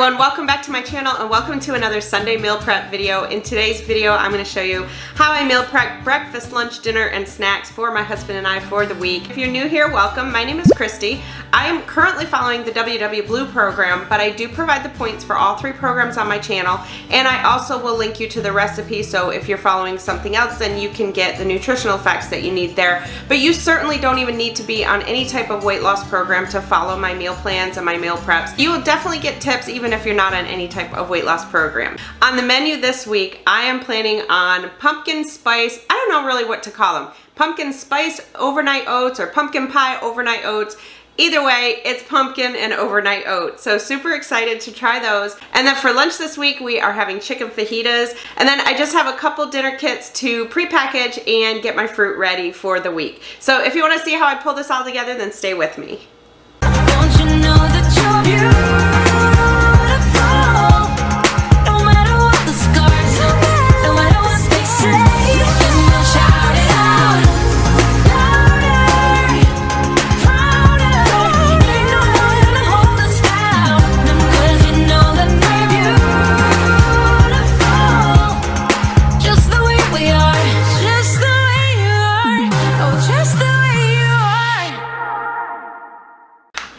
everyone, welcome back to my channel and welcome to another Sunday meal prep video. In today's video, I'm going to show you how I meal prep breakfast, lunch, dinner, and snacks for my husband and I for the week. If you're new here, welcome. My name is Kristi. I am currently following the MyWW Blue program, but I do provide the points for all three programs on my channel, and I also will link you to the recipe, so if you're following something else, then you can get the nutritional facts that you need there. But you certainly don't even need to be on any type of weight loss program to follow my meal plans and my meal preps. You will definitely get tips even if you're not on any type of weight loss program. On the menu this week, I am planning on pumpkin spice, I don't know really what to call them, pumpkin spice overnight oats or pumpkin pie overnight oats. Either way, it's pumpkin and overnight oats. So super excited to try those. And then for lunch this week, we are having chicken fajitas. And then I just have a couple dinner kits to pre-package and get my fruit ready for the week. So if you want to see how I pull this all together, then stay with me. Don't you know that you're beautiful? No matter what the scars, no matter what they say, and you'll shout it out louder, prouder. Ain't no one gonna hold us down, 'cause you know that we're beautiful, just the way we are, just the way you are, oh, just the way you are.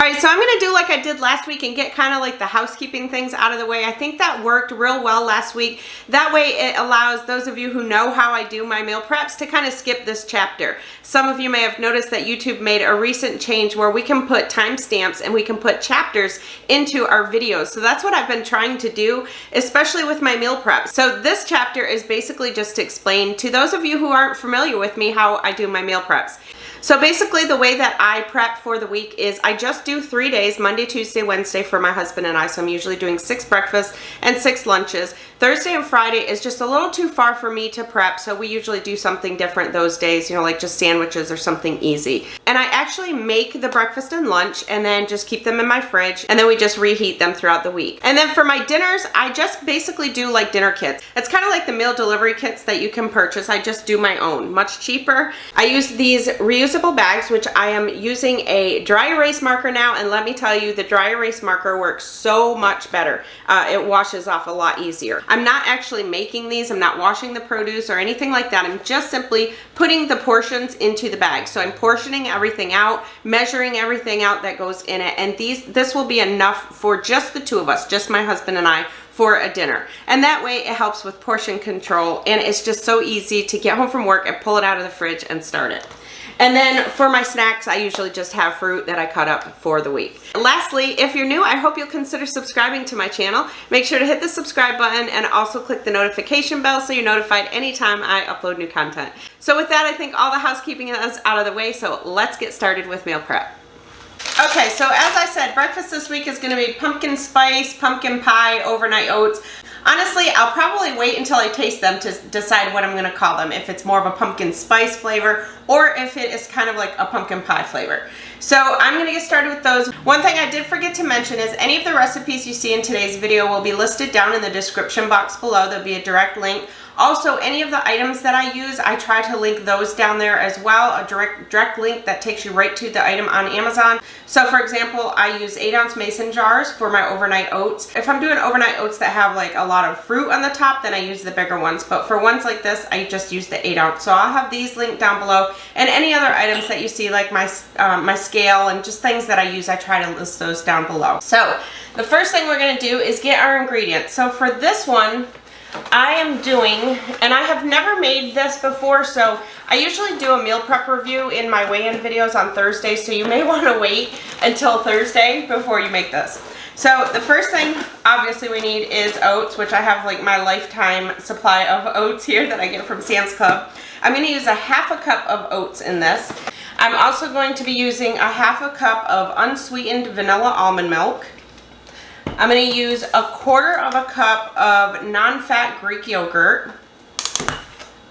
Alright, so I'm going to do like I did last week and get kind of like the housekeeping things out of the way. I think that worked real well last week. That way it allows those of you who know how I do my meal preps to kind of skip this chapter. Some of you may have noticed that YouTube made a recent change where we can put timestamps and we can put chapters into our videos. So that's what I've been trying to do, especially with my meal prep. So this chapter is basically just to explain to those of you who aren't familiar with me how I do my meal preps. So basically the way that I prep for the week is I just do 3 days, Monday, Tuesday, Wednesday for my husband and I. So I'm usually doing 6 breakfasts and 6 lunches. Thursday and Friday is just a little too far for me to prep, so we usually do something different those days, you know, like just sandwiches or something easy. And I actually make the breakfast and lunch and then just keep them in my fridge, and then we just reheat them throughout the week. And then for my dinners, I just basically do like dinner kits. It's kind of like the meal delivery kits that you can purchase. I just do my own, much cheaper. I use these reusable bags, which I am using a dry erase marker now, and let me tell you, the dry erase marker works so much better. It washes off a lot easier. I'm not actually making these, I'm not washing the produce or anything like that. I'm just simply putting the portions into the bag. So I'm portioning everything out, measuring everything out that goes in it, and this will be enough for just the two of us, just my husband and I, for a dinner. And that way it helps with portion control, and it's just so easy to get home from work and pull it out of the fridge and start it. And then for my snacks, I usually just have fruit that I cut up for the week. Lastly, if you're new, I hope you'll consider subscribing to my channel. Make sure to hit the subscribe button and also click the notification bell so you're notified anytime I upload new content. So with that, I think all the housekeeping is out of the way, so let's get started with meal prep. Okay, so as I said, breakfast this week is going to be pumpkin spice, pumpkin pie, overnight oats. Honestly, I'll probably wait until I taste them to decide what I'm going to call them, if it's more of a pumpkin spice flavor or if it is kind of like a pumpkin pie flavor. So I'm going to get started with those. One thing I did forget to mention is any of the recipes you see in today's video will be listed down in the description box below. There'll be a direct link. Also, any of the items that I use, I try to link those down there as well, a direct link that takes you right to the item on Amazon. So for example, I use 8-ounce mason jars for my overnight oats. If I'm doing overnight oats that have like a lot of fruit on the top, then I use the bigger ones. But for ones like this, I just use the 8-ounce. So I'll have these linked down below, and any other items that you see, like my scale and just things that I use, I try to list those down below. So the first thing we're going to do is get our ingredients. So for this one, I am doing, and I have never made this before, so I usually do a meal prep review in my weigh-in videos on Thursdays, so you may want to wait until Thursday before you make this. So the first thing obviously we need is oats, which I have like my lifetime supply of oats here that I get from Sam's Club. I'm going to use a ½ cup of oats in this. I'm also going to be using a ½ cup of unsweetened vanilla almond milk. I'm going to use a ½ cup of non-fat Greek yogurt.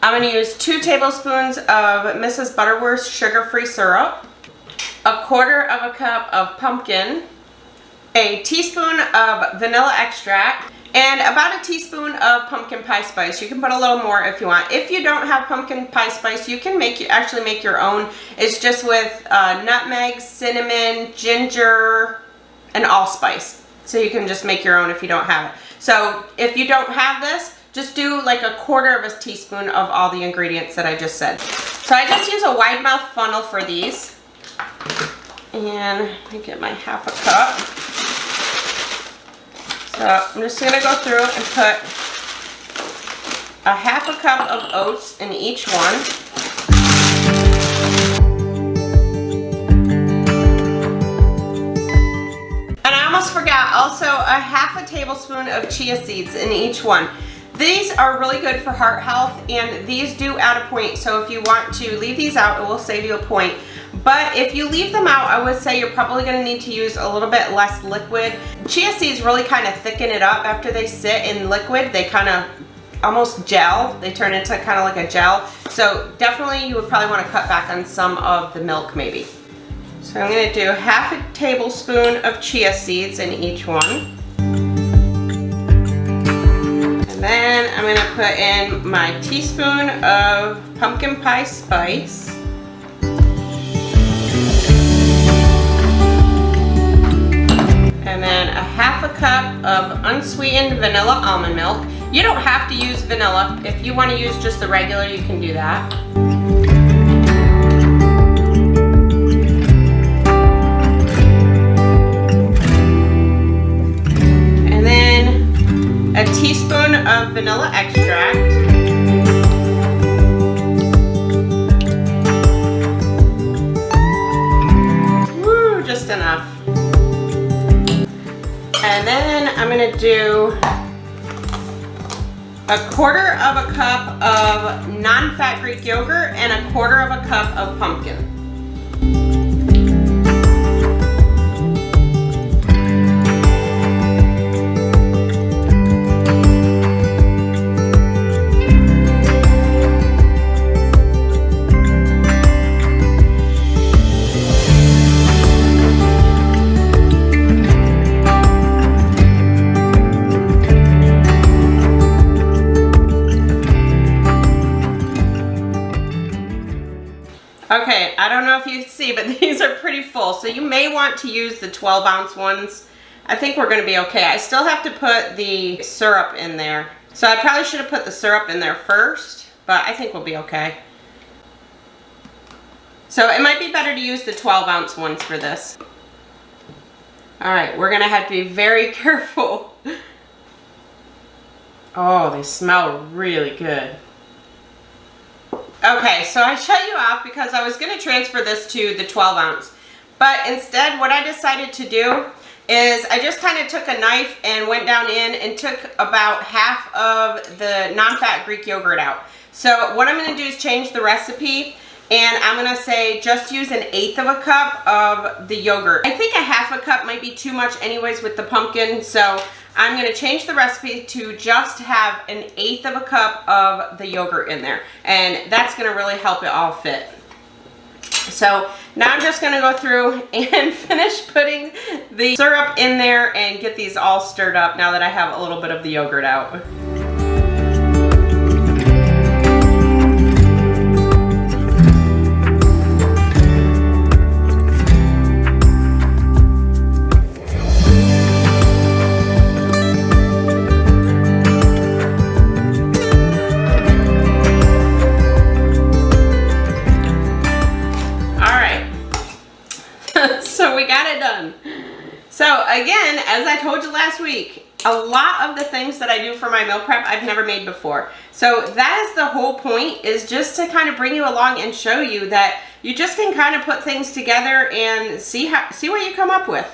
I'm going to use 2 tablespoons of Mrs. Butterworth's sugar-free syrup, a ½ cup of pumpkin, a teaspoon of vanilla extract, and about a teaspoon of pumpkin pie spice. You can put a little more if you want. If you don't have pumpkin pie spice, you can actually make your own. It's just with nutmeg, cinnamon, ginger, and allspice. So you can just make your own if you don't have it. So if you don't have this, just do like 1/4 of a teaspoon of all the ingredients that I just said. So I just use a wide mouth funnel for these. And I get my 1/2 cup. So I'm just gonna go through and put a 1/2 cup of oats in each one. And I almost forgot, also a 1/2 tablespoon of chia seeds in each one. These are really good for heart health, and these do add a point. So if you want to leave these out, it will save you a point. But if you leave them out, I would say you're probably going to need to use a little bit less liquid. Chia seeds really kind of thicken it up after they sit in liquid. They kind of almost gel. They turn into kind of like a gel. So definitely you would probably want to cut back on some of the milk maybe. So I'm going to do 1/2 tablespoon of chia seeds in each one. And then I'm going to put in my teaspoon of pumpkin pie spice. And then a 1/2 cup of unsweetened vanilla almond milk. You don't have to use vanilla. If you want to use just the regular, you can do that. And then a teaspoon of vanilla extract. Woo, just enough. And then I'm gonna do 1/4 of a cup of non-fat Greek yogurt and 1/4 of a cup of pumpkin. Okay, I don't know if you see, but these are pretty full. So you may want to use the 12-ounce ones. I think we're gonna be okay. I still have to put the syrup in there. So I probably should have put the syrup in there first, but I think we'll be okay. So it might be better to use the 12-ounce ones for this. All right, we're gonna have to be very careful. Oh, they smell really good. Okay, so I shut you off because I was going to transfer this to the 12-ounce. But instead, what I decided to do is I just kind of took a knife and went down in and took about 1/2 of the non-fat Greek yogurt out. So what I'm going to do is change the recipe, and I'm going to say just use 1/8 of a cup of the yogurt. I think a 1/2 cup might be too much anyways with the pumpkin, so I'm going to change the recipe to just have 1/8 of a cup of the yogurt in there, and that's going to really help it all fit. So now I'm just going to go through and finish putting the syrup in there and get these all stirred up now that I have a little bit of the yogurt out. So we got it done. So again, as I told you last week, a lot of the things that I do for my meal prep I've never made before. So that is the whole point, is just to kind of bring you along and show you that you just can kind of put things together and see what you come up with.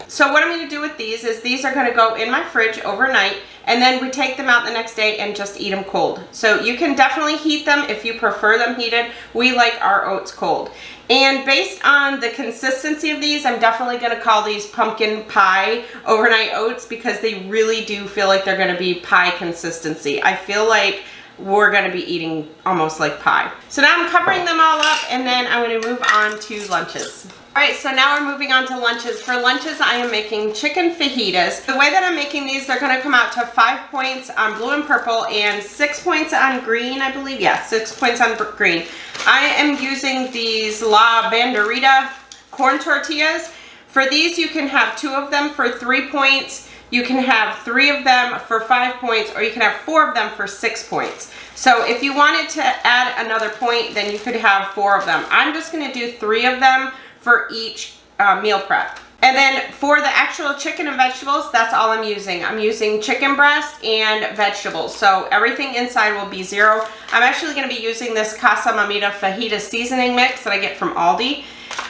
So what I'm going to do with these is these are going to go in my fridge overnight, and then we take them out the next day and just eat them cold. So you can definitely heat them if you prefer them heated. We like our oats cold. And based on the consistency of these, I'm definitely going to call these pumpkin pie overnight oats, because they really do feel like they're going to be pie consistency. I feel like we're going to be eating almost like pie. So now I'm covering them all up, and then I'm going to move on to lunches. Alright, so now we're moving on to lunches. For lunches, I am making chicken fajitas. The way that I'm making these, they're going to come out to 5 points on blue and purple and 6 points on green, I believe. Yeah, 6 points on green. I am using these La Banderita corn tortillas. For these, you can have 2 of them for 3 points, you can have 3 of them for 5 points, or you can have 4 of them for 6 points. So if you wanted to add another point, then you could have 4 of them. I'm just gonna do 3 of them for each meal prep. And then for the actual chicken and vegetables, that's all I'm using. I'm using chicken breast and vegetables. So everything inside will be 0. I'm actually gonna be using this Casa Mamita Fajita seasoning mix that I get from Aldi.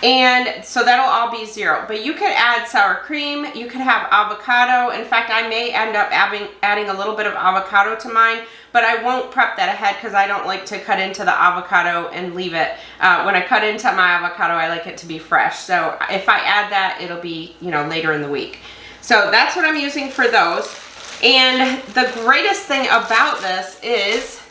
And so that'll all be 0. But you could add sour cream, you could have avocado. In fact, I may end up adding a little bit of avocado to mine, but I won't prep that ahead because I don't like to cut into the avocado and leave it. When I cut into my avocado, I like it to be fresh. So if I add that, it'll be, you know, later in the week. So that's what I'm using for those. And the greatest thing about this is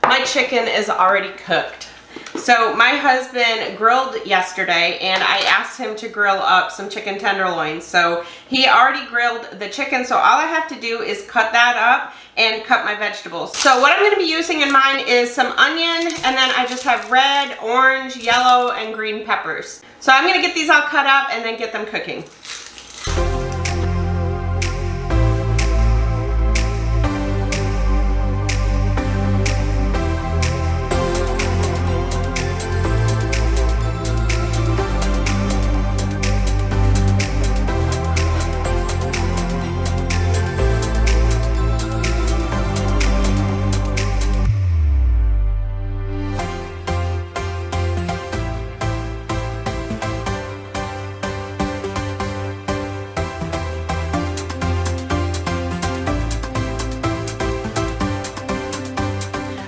my chicken is already cooked. So my husband grilled yesterday and I asked him to grill up some chicken tenderloins. So he already grilled the chicken, so all I have to do is cut that up and cut my vegetables. So what I'm going to be using in mine is some onion, and then I just have red, orange, yellow, and green peppers. So I'm going to get these all cut up and then get them cooking.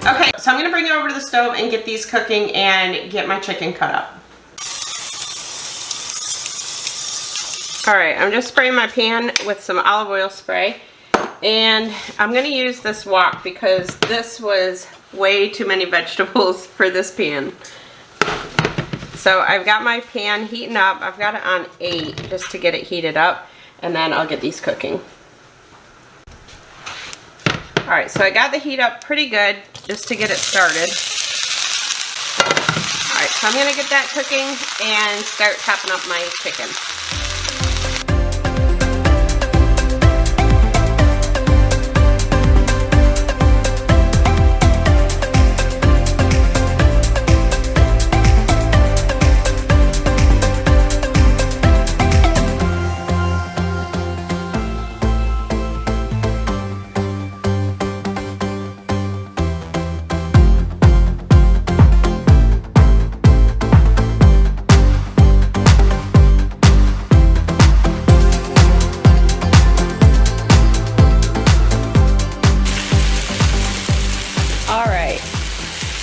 Okay, so I'm gonna bring it over to the stove and get these cooking and get my chicken cut up. All right, I'm just spraying my pan with some olive oil spray, and I'm gonna use this wok because this was way too many vegetables for this pan. So I've got my pan heating up. I've got it on 8 just to get it heated up, and then I'll get these cooking. All right, so I got the heat up pretty good just to get it started. All right, so I'm gonna get that cooking and start chopping up my chicken.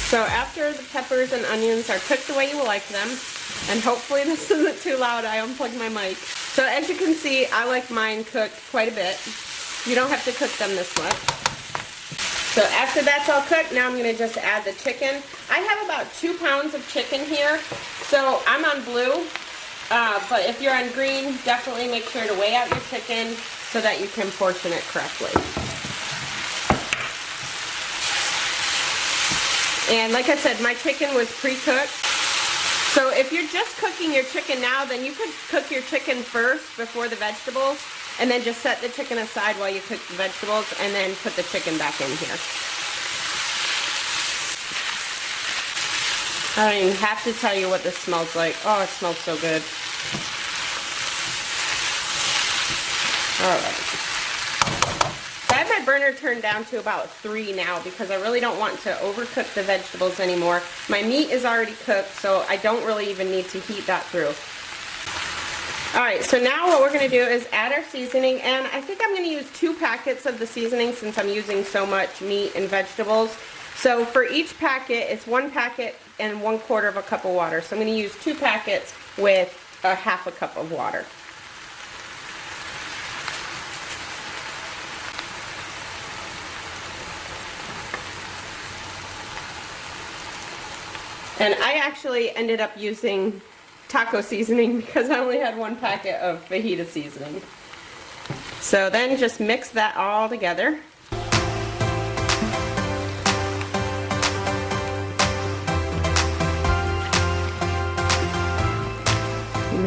So after the peppers and onions are cooked the way you like them, and hopefully this isn't too loud, I unplugged my mic. So as you can see, I like mine cooked quite a bit. You don't have to cook them this much. So after that's all cooked, now I'm going to just add the chicken. I have about 2 pounds of chicken here, so I'm on blue, but if you're on green, definitely make sure to weigh out your chicken so that you can portion it correctly. And like I said, my chicken was pre-cooked. So if you're just cooking your chicken now, then you could cook your chicken first before the vegetables, and then just set the chicken aside while you cook the vegetables, and then put the chicken back in here. I don't even have to tell you what this smells like. Oh, it smells so good. Alright. So I have my burner turned down to about 3 now because I really don't want to overcook the vegetables anymore. My meat is already cooked, so I don't really even need to heat that through. Alright, so now what we're going to do is add our seasoning, and I think I'm going to use 2 packets of the seasoning since I'm using so much meat and vegetables. So for each packet, it's 1 packet and 1/4 cup of water. So I'm going to use 2 packets with a 1/2 cup of water. And I actually ended up using taco seasoning because I only had 1 packet of fajita seasoning. So then just mix that all together.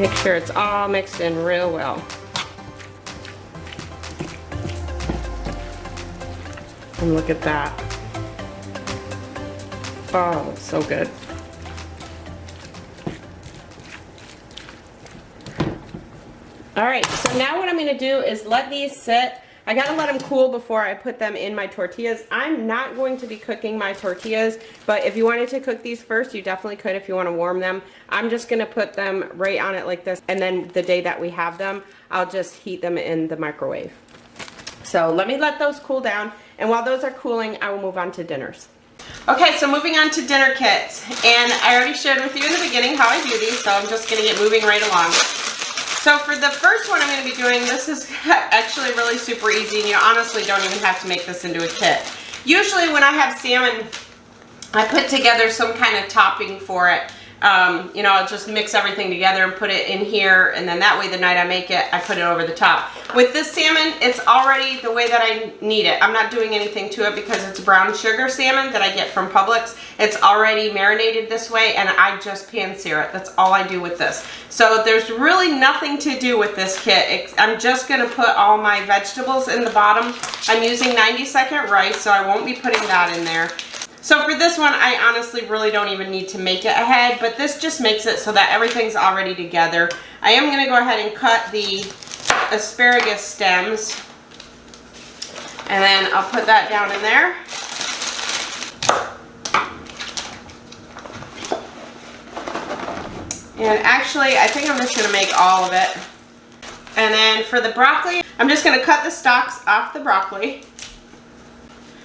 Make sure it's all mixed in real well. And look at that. Oh, it's so good. All right, so now what I'm gonna do is let these sit. I gotta let them cool before I put them in my tortillas. I'm not going to be cooking my tortillas, but if you wanted to cook these first, you definitely could if you wanna warm them. I'm just gonna put them right on it like this, and then the day that we have them, I'll just heat them in the microwave. So let me let those cool down, and while those are cooling, I will move on to dinners. Okay, so moving on to dinner kits, and I already shared with you in the beginning how I do these, so I'm just gonna get moving right along. So for the first one I'm going to be doing, this is actually really super easy, and you honestly don't even have to make this into a kit. Usually when I have salmon, I put together some kind of topping for it. You know, I'll just mix everything together and put it in here, and then that way the night I make it, I put it over the top. With this salmon, it's already the way that I need it. I'm not doing anything to it because it's brown sugar salmon that I get from Publix. It's already marinated this way, and I just pan sear it. That's all I do with this. So there's really nothing to do with this kit. I'm just gonna put all my vegetables in the bottom. I'm using 90-second rice, so I won't be putting that in there. So for this one, I honestly really don't even need to make it ahead, but this just makes it so that everything's already together. I am going to go ahead and cut the asparagus stems, and then I'll put that down in there. And actually, I think I'm just going to make all of it. And then for the broccoli, I'm just going to cut the stalks off the broccoli.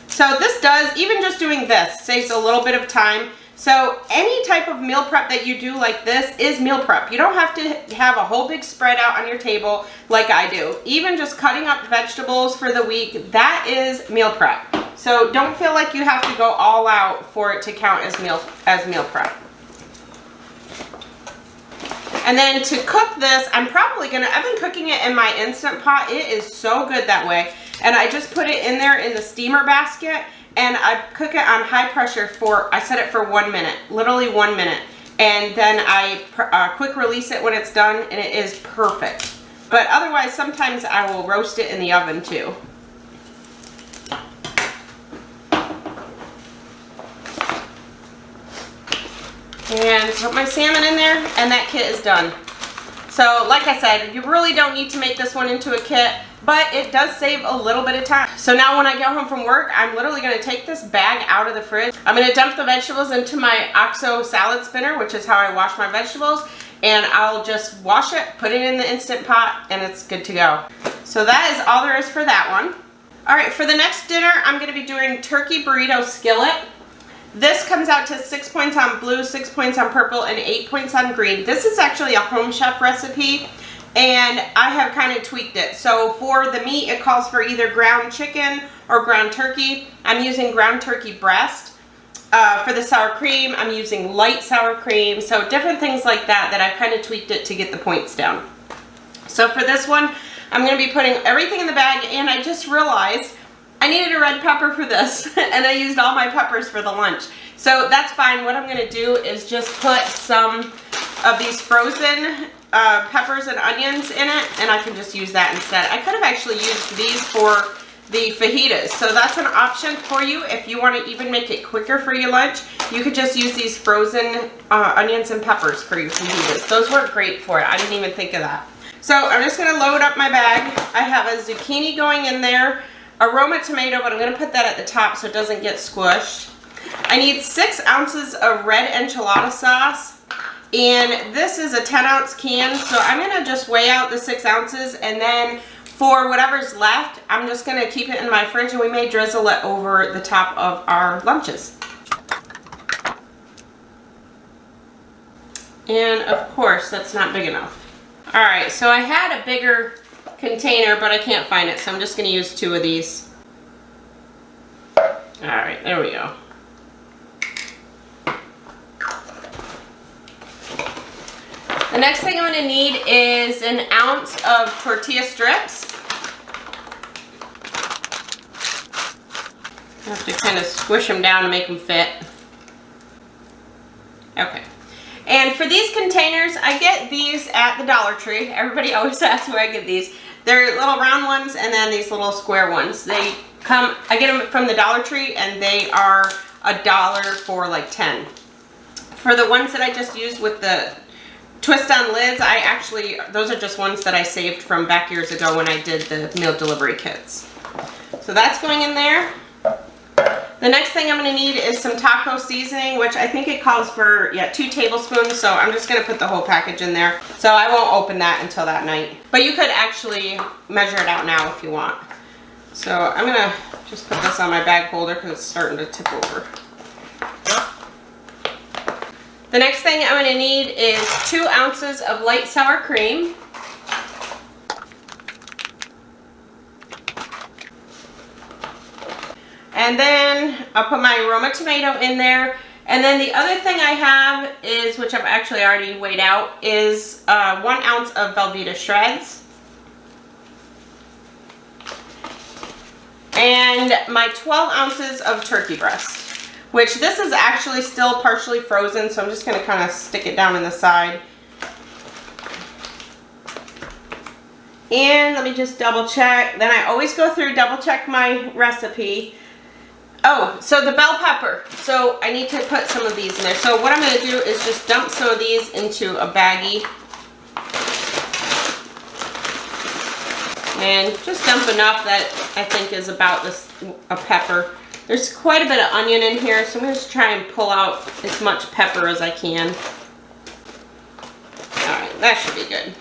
So this does, even just doing this, saves a little bit of time. So any type of meal prep that you do like this is meal prep. You don't have to have a whole big spread out on your table like I do. Even just cutting up vegetables for the week, that is meal prep. So don't feel like you have to go all out for it to count as meal prep. And then to cook this, I've been cooking it in my Instant Pot. It is so good that way. And I just put it in there in the steamer basket, and I cook it on high pressure I set it for 1 minute, literally 1 minute. And then I quick release it when it's done, and it is perfect. But otherwise, sometimes I will roast it in the oven too. And put my salmon in there, and that kit is done. So like I said, you really don't need to make this one into a kit, but it does save a little bit of time. So now when I get home from work, I'm literally gonna take this bag out of the fridge. I'm gonna dump the vegetables into my OXO salad spinner, which is how I wash my vegetables, and I'll just wash it, put it in the Instant Pot, and it's good to go. So that is all there is for that one. All right, for the next dinner, I'm gonna be doing turkey burrito skillet. This comes out to 6 points on blue, 6 points on purple, and 8 points on green. This is actually a Home Chef recipe, and I have kind of tweaked it. So for the meat, it calls for either ground chicken or ground turkey. I'm using ground turkey breast. For the sour cream, I'm using light sour cream. So different things like that I've kind of tweaked it to get the points down. So for this one, I'm going to be putting everything in the bag, and I just realized I needed a red pepper for this, and I used all my peppers for the lunch. So that's fine. What I'm going to do is just put some of these frozen peppers and onions in it, and I can just use that instead. I could have actually used these for the fajitas, so that's an option for you. If you want to even make it quicker for your lunch, you could just use these frozen onions and peppers for your fajitas. Those work great for it. I didn't even think of that. So I'm just going to load up my bag. I have a zucchini going in there, aroma tomato, but I'm going to put that at the top so it doesn't get squished. I need 6 ounces of red enchilada sauce, and this is a 10-ounce can, so I'm going to just weigh out the 6 ounces, and then for whatever's left, I'm just going to keep it in my fridge, and we may drizzle it over the top of our lunches. And of course, that's not big enough. Alright, so I had a bigger container, but I can't find it, so I'm just going to use 2 of these. Alright, there we go. The next thing I'm going to need is an ounce of tortilla strips. I have to kind of squish them down to make them fit. Okay. And for these containers, I get these at the Dollar Tree. Everybody always asks where I get these. They're little round ones and then these little square ones. I get them from the Dollar Tree and they are $1 for like 10. For the ones that I just used with the twist on lids, those are just ones that I saved from back years ago when I did the meal delivery kits. So that's going in there. The next thing I'm going to need is some taco seasoning, which I think it calls for 2 tablespoons, so I'm just going to put the whole package in there. So I won't open that until that night. But you could actually measure it out now if you want. So I'm going to just put this on my bag holder because it's starting to tip over. The next thing I'm going to need is 2 ounces of light sour cream. And then I'll put my Roma tomato in there. And then the other thing I have is, which I've actually already weighed out, is 1 ounce of Velveeta shreds. And my 12 ounces of turkey breast, which this is actually still partially frozen, so I'm just going to kind of stick it down in the side. And let me just double check. Then I always go through, double check my recipe. Oh, so the bell pepper. So I need to put some of these in there. So what I'm going to do is just dump some of these into a baggie. And just dump enough that I think is about a pepper. There's quite a bit of onion in here, so I'm going to try and pull out as much pepper as I can. Alright, that should be good.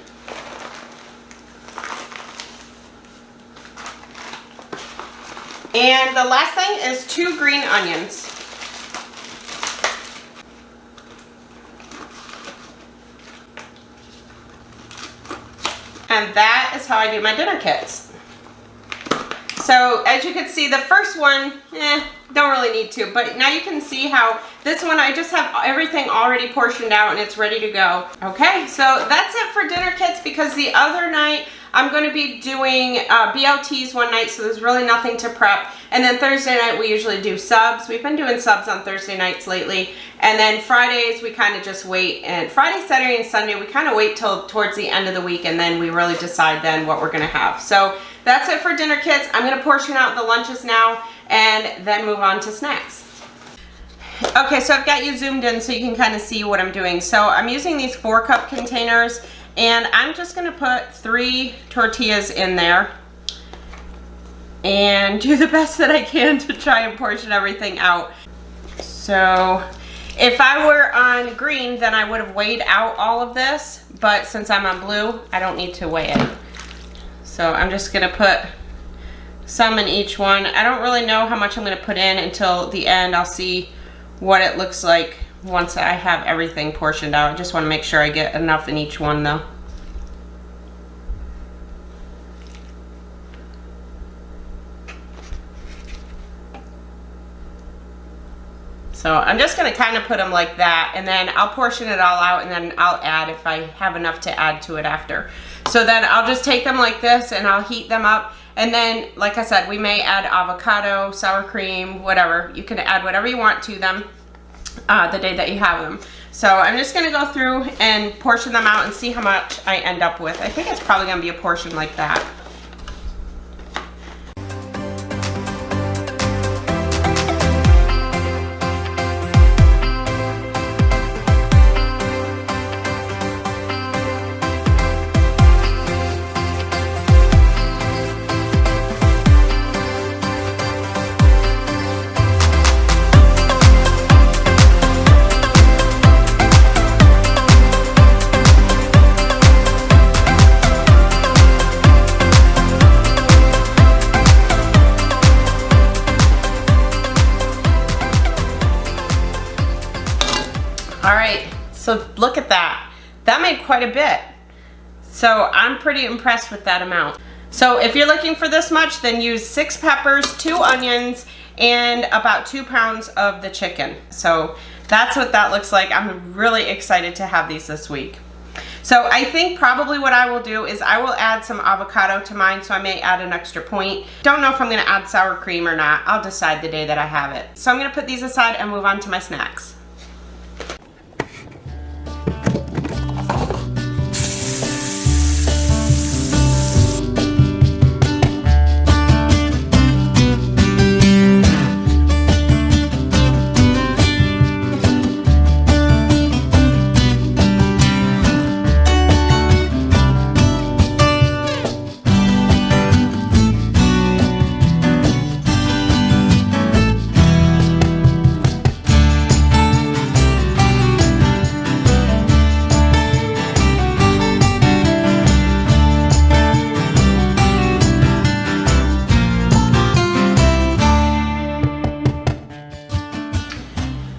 And the last thing is 2 green onions. And that is how I do my dinner kits. So as you can see, the first one, don't really need to, but now you can see how this one, I just have everything already portioned out and it's ready to go. Okay, so that's it for dinner kits, because the other night I'm going to be doing BLTs one night, so there's really nothing to prep. And then Thursday night we usually do subs. We've been doing subs on Thursday nights lately. And then Fridays we kind of just wait. And Friday, Saturday, and Sunday we kind of wait till towards the end of the week, and then we really decide then what we're going to have. So that's it for dinner kits. I'm going to portion out the lunches now and then move on to snacks. Okay, so I've got you zoomed in so you can kind of see what I'm doing. So I'm using these 4-cup containers, and I'm just going to put 3 tortillas in there and do the best that I can to try and portion everything out. So if I were on green, then I would have weighed out all of this, but since I'm on blue, I don't need to weigh it. So I'm just going to put some in each one. I don't really know how much I'm going to put in until the end. I'll see what it looks like once I have everything portioned out. I just want to make sure I get enough in each one though. So I'm just going to kind of put them like that, and then I'll portion it all out, and then I'll add if I have enough to add to it after. So then I'll just take them like this and I'll heat them up. And then, like I said, we may add avocado, sour cream, whatever. You can add whatever you want to them the day that you have them. So I'm just going to go through and portion them out and see how much I end up with. I think it's probably going to be a portion like that. Alright, so look at that. That made quite a bit. So I'm pretty impressed with that amount. So if you're looking for this much, then use 6 peppers, 2 onions, and about 2 pounds of the chicken. So that's what that looks like. I'm really excited to have these this week. So I think probably what I will do is I will add some avocado to mine, so I may add an extra point. Don't know if I'm going to add sour cream or not. I'll decide the day that I have it. So I'm going to put these aside and move on to my snacks.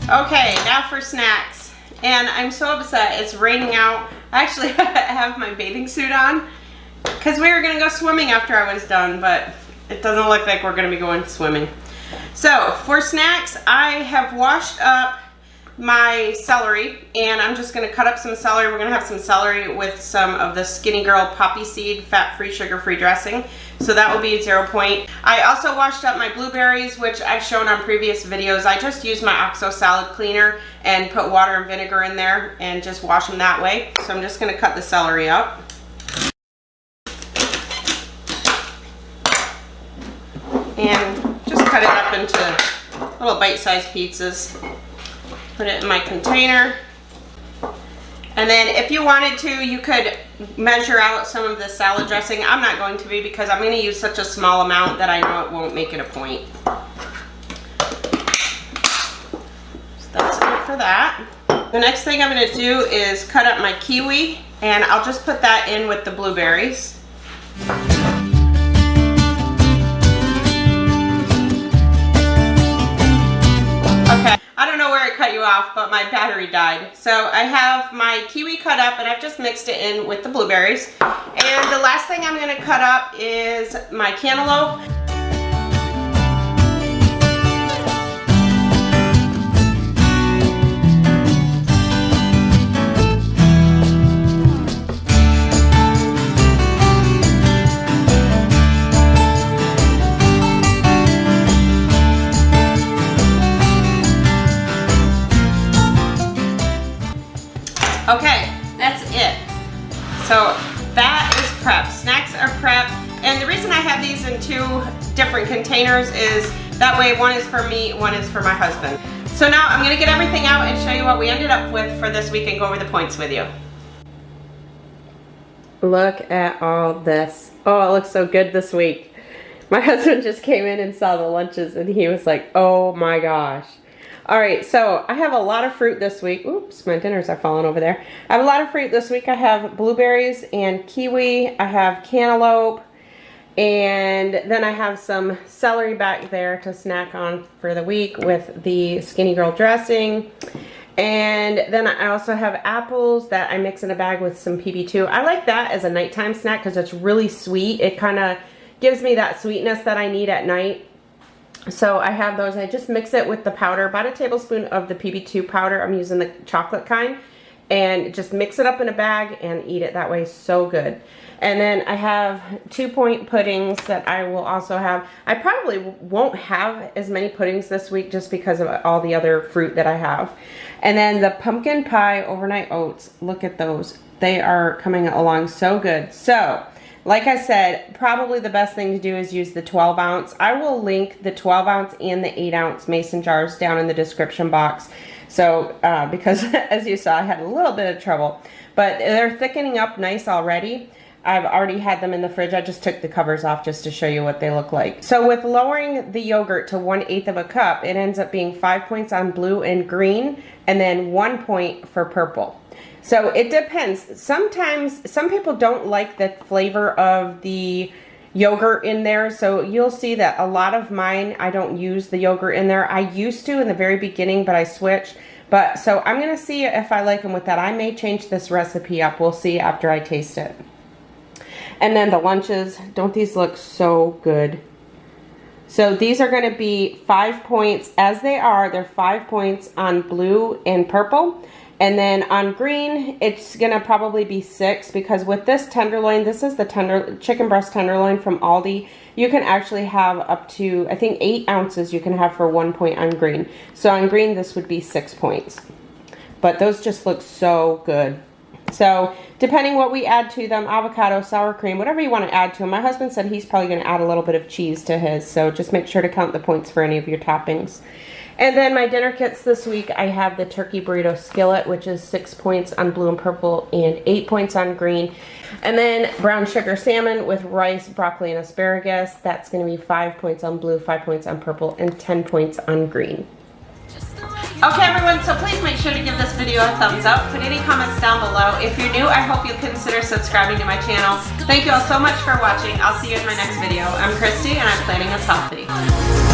Okay, now for snacks. And I'm so upset, it's raining out. I actually have my bathing suit on because we were gonna go swimming after I was done, but it doesn't look like we're gonna be going swimming. So for snacks, I have washed up my celery, and I'm just gonna cut up some celery. We're gonna have some celery with some of the Skinny Girl poppy seed fat-free, sugar-free dressing. So that will be 0 point. I also washed up my blueberries, which I've shown on previous videos. I just use my OXO salad cleaner and put water and vinegar in there and just wash them that way. So I'm just gonna cut the celery up. And just cut it up into little bite-sized pizzas. Put it in my container. And then if you wanted to, you could measure out some of the salad dressing. I'm not going to be because I'm going to use such a small amount that I know it won't make it a point. So that's it for that. The next thing I'm going to do is cut up my kiwi, and I'll just put that in with the blueberries. Okay, I don't know where I cut you off, but my battery died. So I have my kiwi cut up, and I've just mixed it in with the blueberries. And the last thing I'm gonna cut up is my cantaloupe. Okay, that's it. So that is prep. Snacks are prep. And the reason I have these in 2 different containers is that way one is for me, one is for my husband. So now I'm gonna get everything out and show you what we ended up with for this week and go over the points with you. Look at all this. Oh, it looks so good this week. My husband just came in and saw the lunches and he was like, oh my gosh. All right, so I have a lot of fruit this week. Oops, my dinners are falling over there. I have a lot of fruit this week. I have blueberries and kiwi. I have cantaloupe. And then I have some celery back there to snack on for the week with the Skinny Girl dressing. And then I also have apples that I mix in a bag with some PB2. I like that as a nighttime snack because it's really sweet. It kind of gives me that sweetness that I need at night. So I have those. I just mix it with the powder, about a tablespoon of the PB2 powder. I'm using the chocolate kind, and just mix it up in a bag and eat it that way. So good. And then I have 2 point puddings that I will also have. I probably won't have as many puddings this week just because of all the other fruit that I have. And then the pumpkin pie overnight oats. Look at those. They are coming along so good. So like I said, probably the best thing to do is use the 12 ounce. I will link the 12 ounce and the 8 ounce mason jars down in the description box. So, because as you saw, I had a little bit of trouble, but they're thickening up nice already. I've already had them in the fridge. I just took the covers off just to show you what they look like. So with lowering the yogurt to 1/8 of a cup, it ends up being 5 points on blue and green, and then 1 point for purple. So it depends. Sometimes some people don't like the flavor of the yogurt in there. So you'll see that a lot of mine, I don't use the yogurt in there. I used to in the very beginning, but I switched. But so I'm going to see if I like them with that. I may change this recipe up. We'll see after I taste it. And then the lunches. Don't these look so good? So these are going to be 5 points as they are. They're 5 points on blue and purple. And then on green, it's going to probably be 6 because with this tenderloin, this is the chicken breast tenderloin from Aldi. You can actually have up to, I think, 8 ounces you can have for 1 point on green. So on green, this would be 6 points. But those just look so good. So depending what we add to them, avocado, sour cream, whatever you want to add to them. My husband said he's probably going to add a little bit of cheese to his. So just make sure to count the points for any of your toppings. And then my dinner kits this week, I have the turkey burrito skillet, which is 6 points on blue and purple and 8 points on green. And then brown sugar salmon with rice, broccoli, and asparagus. That's going to be 5 points on blue, 5 points on purple, and 10 points on green. Okay everyone, so please make sure to give this video a thumbs up. Put any comments down below. If you're new, I hope you'll consider subscribing to my channel. Thank you all so much for watching. I'll see you in my next video. I'm Kristi and I'm Planning Us Healthy.